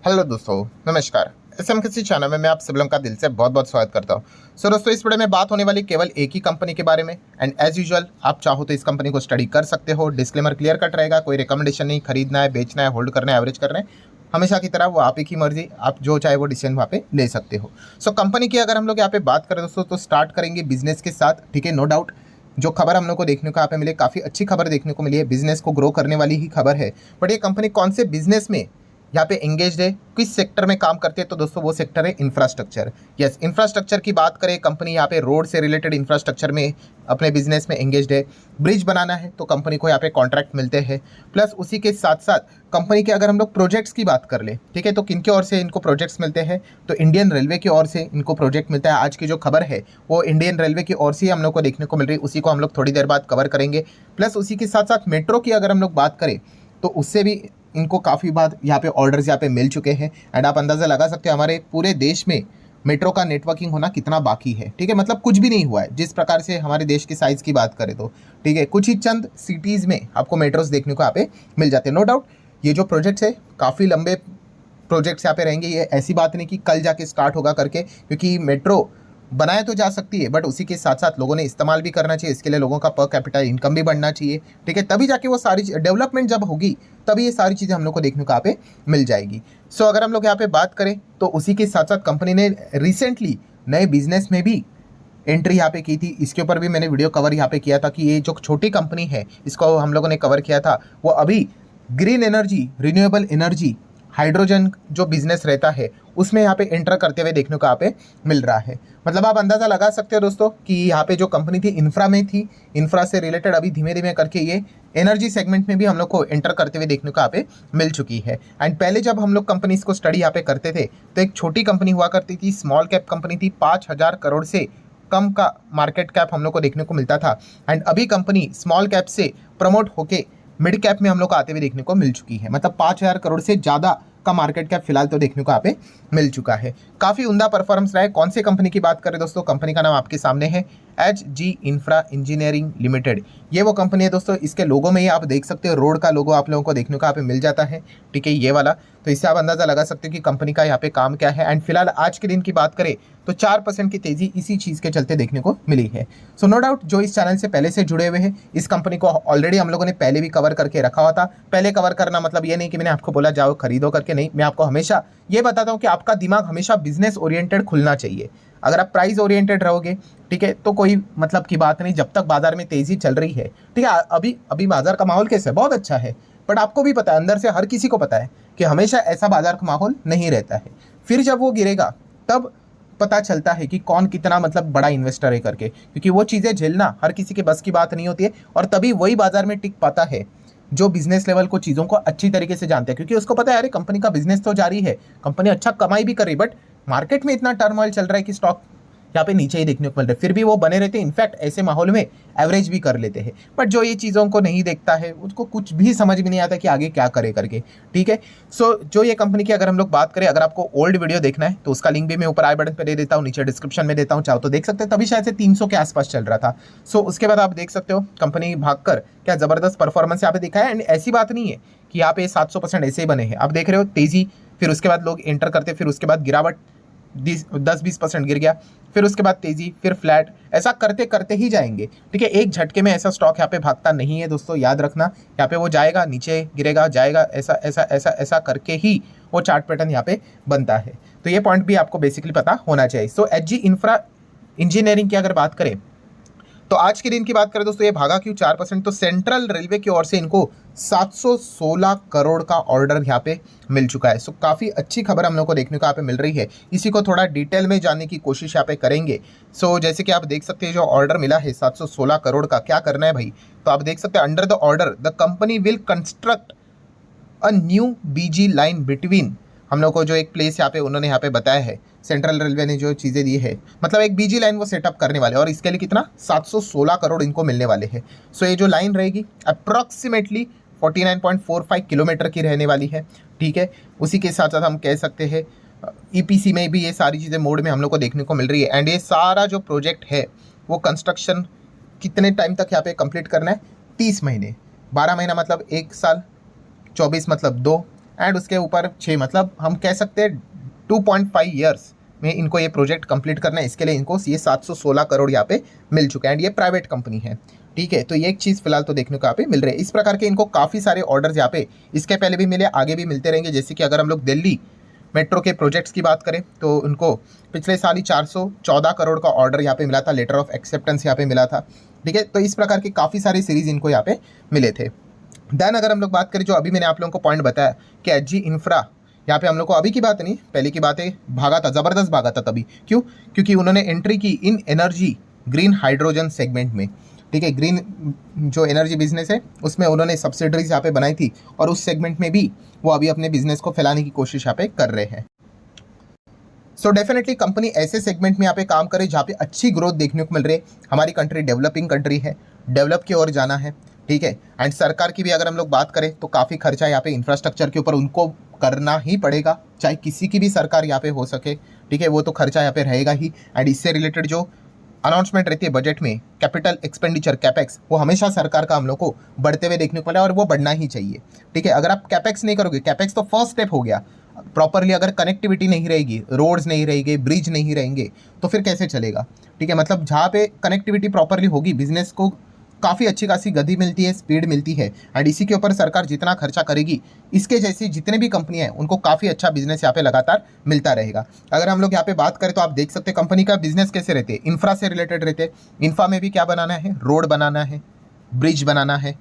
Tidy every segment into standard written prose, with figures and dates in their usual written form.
Hello दोस्तों, नमस्कार। SM channel में मैं आप सभी लोगों का दिल से बहुत बहुत स्वागत करता हूं। दोस्तों, इस वीडियो में बात होने वाली केवल एक ही कंपनी के बारे में। एंड एज यूजुअल आप चाहो तो इस कंपनी को स्टडी कर सकते हो। डिस्क्लेमर क्लियर कट रहेगा, कोई रिकमेंडेशन नहीं। खरीदना है, बेचना है, होल्ड करना है, एवरेज करना है, हमेशा की तरह वो आप ही की मर्जी, आप जो चाहे वो डिसीजन वहाँ पे ले सकते हो। कंपनी की अगर हम लोग यहाँ पे बात करें दोस्तों, तो स्टार्ट करेंगे बिजनेस के साथ। ठीक है, नो डाउट जो खबर हम लोग को देखने को यहाँ पे मिले, काफ़ी अच्छी खबर देखने को मिली है। बिजनेस को ग्रो करने वाली ही खबर है। बट ये कंपनी कौन से बिजनेस में यहाँ पे एंगेज्ड है, किस सेक्टर में काम करते हैं, तो दोस्तों वो सेक्टर है इंफ्रास्ट्रक्चर। यस, इंफ्रास्ट्रक्चर की बात करें, कंपनी यहाँ पे रोड से रिलेटेड इंफ्रास्ट्रक्चर में अपने बिजनेस में एंगेज्ड है। ब्रिज बनाना है तो कंपनी को यहाँ पे कॉन्ट्रैक्ट मिलते हैं। प्लस उसी के साथ साथ कंपनी के अगर हम लोग प्रोजेक्ट्स की बात कर ले, ठीक है, तो किनके ओर से इनको प्रोजेक्ट्स मिलते हैं, तो इंडियन रेलवे की ओर से इनको प्रोजेक्ट मिलता है। आज की जो खबर है वो इंडियन रेलवे की ओर से हम लोग को देखने को मिल रही है, उसी को हम लोग थोड़ी देर बाद कवर करेंगे। प्लस उसी के साथ साथ मेट्रो की अगर हम लोग बात करें तो उससे भी इनको काफ़ी बार यहाँ पे ऑर्डर्स यहाँ पे मिल चुके हैं। एंड आप अंदाज़ा लगा सकते हो हमारे पूरे देश में मेट्रो का नेटवर्किंग होना कितना बाकी है। ठीक है, मतलब कुछ भी नहीं हुआ है जिस प्रकार से हमारे देश की साइज़ की बात करें तो। ठीक है, कुछ ही चंद सिटीज़ में आपको मेट्रोस देखने को यहाँ पे मिल जाते हैं। नो डाउट ये जो प्रोजेक्ट्स है काफ़ी लंबे प्रोजेक्ट्स यहाँ पे रहेंगे। ये ऐसी बात नहीं कि कल जाके स्टार्ट होगा करके, क्योंकि मेट्रो बनाया तो जा सकती है बट उसी के साथ साथ लोगों ने इस्तेमाल भी करना चाहिए। इसके लिए लोगों का पर कैपिटल इनकम भी बढ़ना चाहिए। ठीक है, तभी जाके वो सारी डेवलपमेंट जब होगी तभी ये सारी चीज़ें हम लोग को देखने को यहाँ पे मिल जाएगी। अगर हम लोग यहाँ पे बात करें तो उसी के साथ साथ कंपनी ने रिसेंटली नए बिजनेस में भी एंट्री यहाँ पे की थी। इसके ऊपर भी मैंने वीडियो कवर यहाँ पे किया था कि ये जो छोटी कंपनी है इसको हम लोगों ने कवर किया था। वो अभी green energy, renewable energy, hydrogen जो बिजनेस रहता है उसमें यहाँ पे एंटर करते हुए देखने को यहाँ पे मिल रहा है। मतलब आप अंदाज़ा लगा सकते हो दोस्तों कि यहाँ पे जो कंपनी थी इंफ्रा में थी, इंफ्रा से रिलेटेड अभी धीमे धीमे करके ये एनर्जी सेगमेंट में भी हम लोग को एंटर करते हुए देखने को यहाँ पे मिल चुकी है। एंड पहले जब हम लोग कंपनीज को स्टडी यहाँ पे करते थे तो एक छोटी कंपनी हुआ करती थी, स्मॉल कैप कंपनी थी, 5,000 करोड़ से कम का मार्केट कैप हम लोग को देखने को मिलता था। एंड अभी कंपनी स्मॉल कैप से प्रमोट होके मिड कैप में हम लोग को आते हुए देखने को मिल चुकी है। मतलब 5,000 करोड़ से ज़्यादा का मार्केट कैप फिलहाल तो देखने को यहाँ पे मिल चुका है। काफ़ी उम्दा परफॉर्मेंस रहा है। कौन से कंपनी की बात करें दोस्तों, कंपनी का नाम आपके सामने है, HG इंफ्रा इंजीनियरिंग लिमिटेड। ये वो कंपनी है दोस्तों, इसके लोगो में ही आप देख सकते हो रोड का लोगो आप लोगों को देखने को यहाँ पे मिल जाता है। ठीक है, ये वाला, तो इससे आप अंदाज़ा लगा सकते हो कि कंपनी का यहाँ पे काम क्या है। एंड फिलहाल आज के दिन की बात करें तो 4% की तेज़ी इसी चीज़ के चलते देखने को मिली है। नो डाउट जो इस चैनल से पहले से जुड़े हुए हैं, इस कंपनी को ऑलरेडी हम लोगों ने पहले भी कवर करके रखा हुआ था। पहले कवर करना मतलब ये नहीं कि मैंने आपको बोला जाओ खरीदो करके, नहीं, मैं आपको हमेशा ये बताता हूँ कि आपका दिमाग हमेशा बिजनेस ओरिएंटेड खुलना चाहिए। अगर आप प्राइस ओरिएंटेड रहोगे, ठीक है, तो कोई मतलब की बात नहीं। जब तक बाजार में तेजी चल रही है, ठीक है, अभी अभी बाजार का माहौल कैसा है, बहुत अच्छा है। बट आपको भी पता है, अंदर से हर किसी को पता है कि हमेशा ऐसा बाजार का माहौल नहीं रहता है। फिर जब वो गिरेगा तब पता चलता है कि कौन कितना मतलब बड़ा इन्वेस्टर है करके, क्योंकि वो चीज़ें झेलना हर किसी के बस की बात नहीं होती है। और तभी वही बाजार में टिक पाता है जो बिजनेस लेवल को चीज़ों को अच्छी तरीके से जानते हैं, क्योंकि उसको पता है अरे कंपनी का बिजनेस तो जारी है, कंपनी अच्छा कमाई भी कर रही, बट मार्केट में इतना टर्मोइल चल रहा है कि स्टॉक यहाँ पे नीचे ही देखने को मिल रहा है। फिर भी वो बने रहते हैं, इनफैक्ट ऐसे माहौल में एवरेज भी कर लेते हैं। बट जो ये चीज़ों को नहीं देखता है उसको कुछ भी समझ में नहीं आता कि आगे क्या करे करके। ठीक है, जो ये कंपनी की अगर हम लोग बात करें, अगर आपको ओल्ड वीडियो देखना है तो उसका लिंक भी मैं ऊपर आई बटन पर दे देता हूँ, नीचे डिस्क्रिप्शन में देता हूँ, चाहो तो देख सकते हैं। तभी शायद से 300 के आसपास चल रहा था। उसके बाद आप देख सकते हो कंपनी भागकर क्या ज़बरदस्त परफॉर्मेंस यहाँ पे दिखा है। एंड ऐसी बात नहीं है कि यहाँ पे 700% ऐसे ही बने हैं। आप देख रहे हो तेज़ी, फिर उसके बाद लोग एंटर करते, फिर उसके बाद गिरावट 10-20% गिर गया, फिर उसके बाद तेजी, फिर फ्लैट, ऐसा करते करते ही जाएंगे। ठीक है, एक झटके में ऐसा स्टॉक यहाँ पे भागता नहीं है दोस्तों, याद रखना। यहाँ पे वो जाएगा, नीचे गिरेगा, जाएगा, ऐसा ऐसा ऐसा ऐसा करके ही वो चार्ट पैटर्न यहाँ पे बनता है। तो ये पॉइंट भी आपको बेसिकली पता होना चाहिए। HG इंफ्रा इंजीनियरिंग की अगर बात करें तो आज के दिन की बात करें दोस्तों, ये भागा क्यों 4%, तो सेंट्रल रेलवे की ओर से इनको 716 करोड़ का ऑर्डर यहाँ पे मिल चुका है। काफ़ी अच्छी खबर हम लोग को देखने को यहाँ पे मिल रही है। इसी को थोड़ा डिटेल में जानने की कोशिश यहाँ पे करेंगे। जैसे कि आप देख सकते हैं जो ऑर्डर मिला है 716 करोड़ का, क्या करना है भाई, तो आप देख सकते हैं under the order the company will construct a new BG line between, हम लोग को जो एक प्लेस यहाँ पे उन्होंने यहाँ पे बताया है, सेंट्रल रेलवे ने जो चीज़ें दी है, मतलब एक बीजी लाइन वो सेटअप करने वाले, और इसके लिए कितना 716 करोड़ इनको मिलने वाले हैं। ये जो लाइन रहेगी अप्रॉक्सीमेटली 49.45 किलोमीटर की रहने वाली है। ठीक है, उसी के साथ साथ हम कह सकते हैं EPC में भी ये सारी चीज़ें मोड में हम लोग को देखने को मिल रही है। एंड ये सारा जो प्रोजेक्ट है वो कंस्ट्रक्शन कितने टाइम तक यहाँ पे कंप्लीट करना है, 30 महीने, 12 महीना मतलब 1 साल, 24 मतलब 2, एंड उसके ऊपर 6 मतलब हम कह सकते हैं 2.5 ईयर्स में इनको ये प्रोजेक्ट कंप्लीट करना है। इसके लिए इनको ये 716 करोड़ यहाँ पे मिल चुका है एंड ये प्राइवेट कंपनी है, ठीक है। तो ये एक चीज़ फिलहाल तो देखने को यहाँ पे मिल रही है। इस प्रकार के इनको काफ़ी सारे ऑर्डर्स यहाँ पे इसके पहले भी मिले, आगे भी मिलते रहेंगे। जैसे कि अगर हम लोग दिल्ली मेट्रो के प्रोजेक्ट्स की बात करें तो उनको पिछले साल ही 414 करोड़ का ऑर्डर यहाँ पे मिला था, लेटर ऑफ एक्सेप्टेंस यहाँ पे मिला था, ठीक है। तो इस प्रकार की काफ़ी सारी सीरीज इनको यहाँ पे मिले थे। देन अगर हम लोग बात करें, जो अभी मैंने आप लोगों को पॉइंट बताया कि एचजी इंफ्रा, यहाँ पे हम लोग को अभी की बात नहीं, पहले की बात है, भागा था, ज़बरदस्त भागा था तभी। क्यों? क्योंकि उन्होंने एंट्री की इन एनर्जी ग्रीन हाइड्रोजन सेगमेंट में, ठीक है। ग्रीन जो एनर्जी बिजनेस है उसमें उन्होंने सब्सिडरीज यहाँ पे बनाई थी और उस सेगमेंट में भी वो अभी अपने बिजनेस को फैलाने की कोशिश यहाँ पे कर रहे हैं। सो डेफिनेटली कंपनी ऐसे सेगमेंट में यहाँ पे काम करे जहाँ पे अच्छी ग्रोथ देखने को मिल रही है। हमारी कंट्री डेवलपिंग कंट्री है, डेवलप की ओर जाना है, ठीक है। एंड सरकार की भी अगर हम लोग बात करें तो काफ़ी खर्चा यहाँ पे इंफ्रास्ट्रक्चर के ऊपर उनको करना ही पड़ेगा, चाहे किसी की भी सरकार यहाँ पे हो सके, ठीक है। वो तो खर्चा यहाँ पे रहेगा ही। एंड इससे रिलेटेड जो अनाउंसमेंट रहती है बजट में, कैपिटल एक्सपेंडिचर कैपेक्स, वो हमेशा सरकार का हम लोग को बढ़ते हुए देखने को मिला और वो बढ़ना ही चाहिए, ठीक है। अगर आप कैपेक्स नहीं करोगे, कैपेक्स तो फर्स्ट स्टेप हो गया, प्रॉपरली अगर कनेक्टिविटी नहीं रहेगी, रोड्स नहीं रहेंगे, ब्रिज नहीं रहेंगे तो फिर कैसे चलेगा, ठीक है। मतलब जहाँ पे कनेक्टिविटी प्रॉपरली होगी, बिजनेस को काफ़ी अच्छी खासी गति मिलती है, स्पीड मिलती है एंड इसी के ऊपर सरकार जितना खर्चा करेगी, इसके जैसी जितने भी कंपनियां हैं उनको काफ़ी अच्छा बिजनेस यहाँ पे लगातार मिलता रहेगा। अगर हम लोग यहाँ पे बात करें तो आप देख सकते हैं कंपनी का बिजनेस कैसे रहते हैं, इंफ्रा से रिलेटेड रहते हैं। इंफ्रा में भी क्या बनाना है, रोड बनाना है, ब्रिज बनाना है,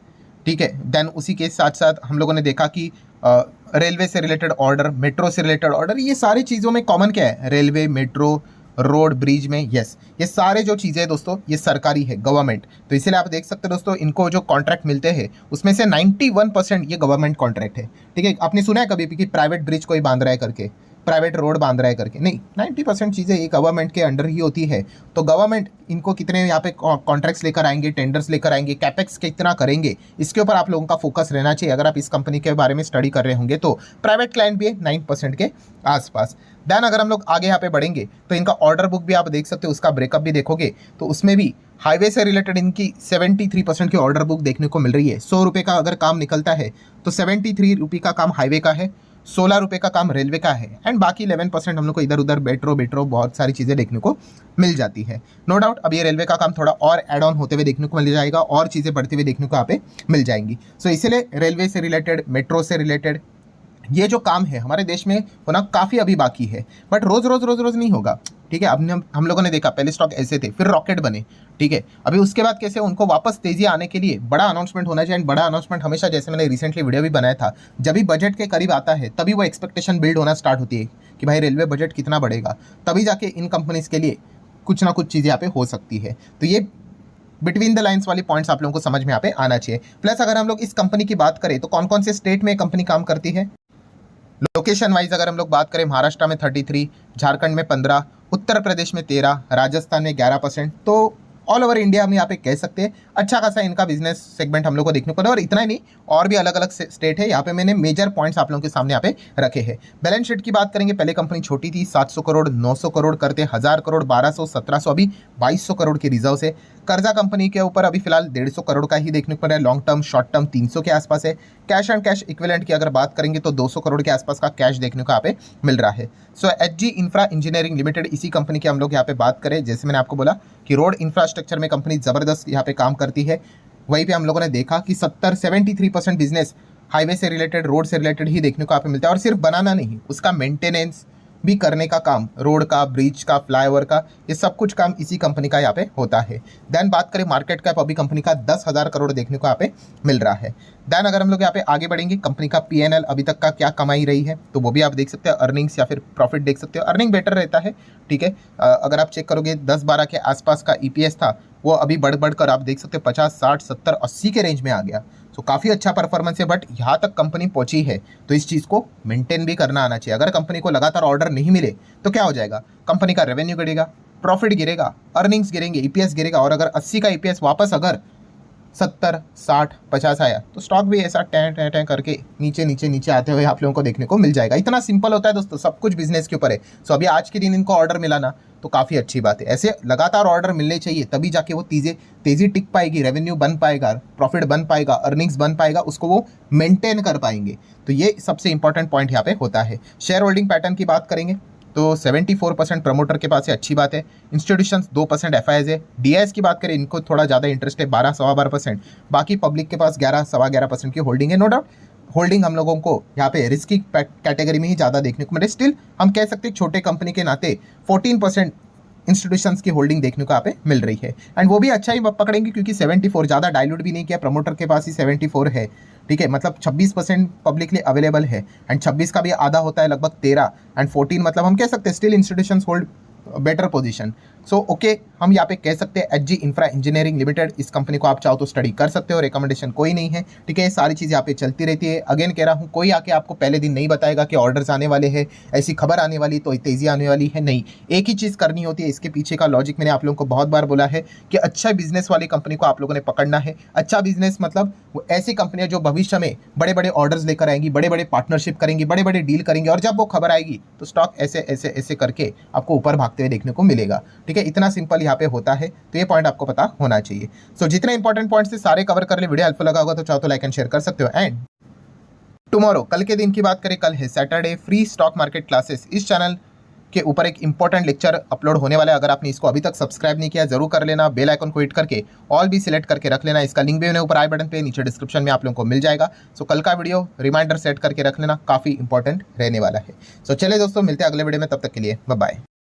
ठीक है। देन उसी के साथ साथ हम लोगों ने देखा कि रेलवे से रिलेटेड ऑर्डर, मेट्रो से रिलेटेड ऑर्डर, ये सारी चीज़ों में कॉमन क्या है, रेलवे, मेट्रो, रोड, ब्रिज में, यस, ये सारे जो चीज़ें दोस्तों ये सरकारी है, गवर्नमेंट। तो इसीलिए आप देख सकते हैं दोस्तों, इनको जो कॉन्ट्रैक्ट मिलते हैं उसमें से 91% ये गवर्नमेंट कॉन्ट्रैक्ट है, ठीक है। आपने सुना है कभी भी कि प्राइवेट ब्रिज कोई बांध रहा है करके, प्राइवेट रोड बांध रहा है करके? नहीं, 90% चीज़ें ये गवर्नमेंट के अंडर ही होती है। तो गवर्नमेंट इनको कितने यहाँ पे कॉन्ट्रैक्ट्स लेकर आएंगे, टेंडर्स लेकर आएंगे, कैपेक्स कितना करेंगे, इसके ऊपर आप लोगों का फोकस रहना चाहिए अगर आप इस कंपनी के बारे में स्टडी कर रहे होंगे तो। प्राइवेट क्लाइंट भी है 9% के आसपास। देन अगर हम लोग आगे यहाँ पे बढ़ेंगे तो इनका ऑर्डर बुक भी आप देख सकते हो, उसका ब्रेकअप भी देखोगे तो उसमें भी हाईवे से रिलेटेड इनकी 73% की ऑर्डर बुक देखने को मिल रही है। 100 रुपये का अगर काम निकलता है तो 73 रुपये का काम हाईवे का है, 16 रुपये का काम रेलवे का है एंड बाकी 11% हम लोग को इधर उधर मेट्रो बहुत सारी चीज़ें देखने को मिल जाती है। नो डाउट अब ये रेलवे का काम थोड़ा और एड ऑन होते हुए देखने को मिल जाएगा और चीज़ें बढ़ती हुई देखने को यहाँ पे मिल जाएंगी। सो इसीलिए रेलवे से रिलेटेड, मेट्रो से रिलेटेड ये जो काम है हमारे देश में होना काफ़ी अभी बाकी है, बट रोज़ रोज़ नहीं होगा, ठीक है। अब हम लोगों ने देखा पहले स्टॉक ऐसे थे, फिर रॉकेट बने, ठीक है। अभी उसके बाद कैसे उनको वापस तेजी आने के लिए बड़ा अनाउंसमेंट होना चाहिए। एंड बड़ा अनाउंसमेंट हमेशा, जैसे मैंने रिसेंटली वीडियो भी बनाया था, जब भी बजट के करीब आता है तभी वो एक्सपेक्टेशन बिल्ड होना स्टार्ट होती है कि भाई रेलवे बजट कितना बढ़ेगा, तभी जाके इन कंपनीज के लिए कुछ ना कुछ चीज़ें यहाँ पे हो सकती है। तो ये बिटवीन द लाइन्स वाली पॉइंट्स आप लोगों को समझ में यहाँ पे आना चाहिए। प्लस अगर हम लोग इस कंपनी की बात करें तो कौन कौन से स्टेट में कंपनी काम करती है, लोकेशन वाइज अगर हम लोग बात करें, महाराष्ट्र में 33, झारखंड में 15, उत्तर प्रदेश में 13, राजस्थान में 11%। तो ऑल ओवर इंडिया हम यहाँ पे कह सकते हैं अच्छा खासा इनका बिजनेस सेगमेंट हम लोग को देखने को मिला। और इतना ही नहीं, और भी अलग अलग स्टेट है, यहाँ पे मैंने मेजर पॉइंट्स आप लोगों के सामने यहाँ पे रखे हैं। बैलेंस शीट की बात करेंगे, पहले कंपनी छोटी थी, 700 करोड़ 900 करोड़ करते, 1000 करोड़ 1200 1700, अभी 2200 करोड़ के रिजर्व है। कर्जा कंपनी के ऊपर अभी फिलहाल 150 करोड़ का ही देखने को मिल रहा है, लॉन्ग टर्म शॉर्ट टर्म 300 के आसपास है। कैश एंड कैश इक्विवेलेंट की अगर बात करेंगे तो 200 करोड़ के आसपास का कैश देखने को यहाँ पे मिल रहा है। सो एचजी इंफ्रा इंजीनियरिंग लिमिटेड, इसी कंपनी की हम लोग यहाँ पे बात करें, जैसे मैंने आपको बोला कि रोड इंफ्रास्ट्रक्चर में कंपनी ज़बरदस्त यहाँ पे काम करती है। वहीं पे हम लोगों ने देखा कि 73% बिजनेस हाईवे से रिलेटेड, रोड से रिलेटेड ही देखने को यहाँ पे मिलता है। और सिर्फ बनाना नहीं, उसका मेंटेनेंस भी करने का काम, रोड का, ब्रिज का, फ्लाईओवर का, ये सब कुछ काम इसी कंपनी का यहाँ पे होता है। देन बात करें मार्केट कैप, अभी कंपनी का 10,000 करोड़ देखने को यहाँ पे मिल रहा है। देन अगर हम लोग यहाँ पे आगे बढ़ेंगे, कंपनी का पीएनएल अभी तक का क्या कमाई रही है तो वो भी आप देख सकते हैं, अर्निंग्स या फिर प्रॉफिट देख सकते हो। अर्निंग बेटर रहता है, ठीक है। अगर आप चेक करोगे 10-12 के आसपास का ईपीएस था, वो अभी बढ़ कर आप देख सकते हैं 50, 60, 70, 80 के रेंज में आ गया। सो काफ़ी अच्छा परफॉर्मेंस है, बट यहाँ तक कंपनी पहुंची है तो इस चीज़ को मेंटेन भी करना आना चाहिए। अगर कंपनी को लगातार ऑर्डर नहीं मिले तो क्या हो जाएगा, कंपनी का रेवेन्यू गिरेगा, प्रॉफिट गिरेगा, अर्निंग्स गिरेंगे, ईपीएस गिरेगा। और अगर 80 का ईपीएस वापस अगर 70, 60, 50 आया तो स्टॉक भी ऐसा टैं करके नीचे आते हुए आप लोगों को देखने को मिल जाएगा। इतना सिंपल होता है दोस्तों, सब कुछ बिजनेस के ऊपर है। सो अभी आज के दिन इनको ऑर्डर मिला ना, तो काफ़ी अच्छी बात है। ऐसे लगातार ऑर्डर मिलने चाहिए, तभी जाके वो तेज़ी टिक पाएगी, रेवेन्यू बन पाएगा, प्रॉफिट बन पाएगा, अर्निंग्स बन पाएगा, उसको वो मेंटेन कर पाएंगे। तो ये सबसे इंपॉर्टेंट पॉइंट यहाँ पे होता है। शेयर होल्डिंग पैटर्न की बात करेंगे तो 74% प्रमोटर के पास है, अच्छी बात है। इंस्टीट्यूशंस 2% एफआईआईज है। डीआईएस की बात करें, इनको थोड़ा ज़्यादा इंटरेस्ट है, 12-12.25%। बाकी पब्लिक के पास 11-11.25% की होल्डिंग है। नो डाउट होल्डिंग हम लोगों को यहाँ पे रिस्की कैटेगरी में ही ज़्यादा देखने को मिले। स्टिल हम कह सकते हैं छोटे कंपनी के नाते 14% इंस्टीट्यूशंस की होल्डिंग देखने को यहाँ पे मिल रही है। एंड वो भी अच्छा ही पकड़ेंगे क्योंकि 74 ज़्यादा डाइल्यूट भी नहीं किया, प्रमोटर के पास ही 74 है, ठीक है। मतलब 26% पब्लिकली अवेलेबल है, एंड 26 का भी आधा होता है लगभग 13, एंड 14 मतलब हम कह सकते हैं still institutions hold better position. So okay, हम यहाँ पे कह सकते हैं एचजी इंफ्रा इंजीनियरिंग लिमिटेड, इस कंपनी को आप चाहो तो स्टडी कर सकते हो, रिकमेंडेशन कोई नहीं है, ठीक है। ये सारी चीज़ यहाँ पे चलती रहती है। अगेन कह रहा हूँ, कोई आके आपको पहले दिन नहीं बताएगा कि ऑर्डर्स आने वाले हैं, ऐसी खबर आने वाली तो तेज़ी आने वाली है, नहीं। एक ही चीज़ करनी होती है। इसके पीछे का लॉजिक मैंने आप लोगों को बहुत बार बोला है कि अच्छा बिजनेस वाली कंपनी को आप लोगों ने पकड़ना है। अच्छा बिजनेस मतलब वो ऐसी कंपनियां जो भविष्य में बड़े बड़े ऑर्डर्स लेकर आएंगी, बड़े बड़े पार्टनरशिप करेंगी, बड़े बड़े डील करेंगे, और जब वो खबर आएगी तो स्टॉक ऐसे ऐसे ऐसे करके आपको ऊपर भागते हुए देखने को मिलेगा, ठीक है। इतना सिंपल यहाँ पे होता है, तो ये पॉइंट आपको पता होना चाहिए। सो जितने इंपॉर्टेंट पॉइंट्स थे सारे कवर कर ले। वीडियो हेल्पफुल लगा होगा तो चाहो तो लाइक एंड शेयर कर सकते हो। एंड टुमारो, कल के दिन की बात करें, कल है Saturday, free stock market classes इस चैनल के ऊपर एक इंपॉर्टेंट लेक्चर अपलोड होने वाला है। अगर आपने इसको अभी तक सब्सक्राइब नहीं किया जरूर कर लेना, बेल आइकन को हिट करके ऑल भी सिलेक्ट करके रख लेना। इसका लिंक भी मैंने ऊपर आई बटन पे, नीचे डिस्क्रिप्शन में आप लोगों को मिल जाएगा। सो कल का वीडियो रिमाइंडर सेट करके रख लेना, काफ़ी इंपॉर्टेंट रहने वाला है। सो चले दोस्तों, मिलते हैं अगले वीडियो में, तब तक के लिए बाय बाय।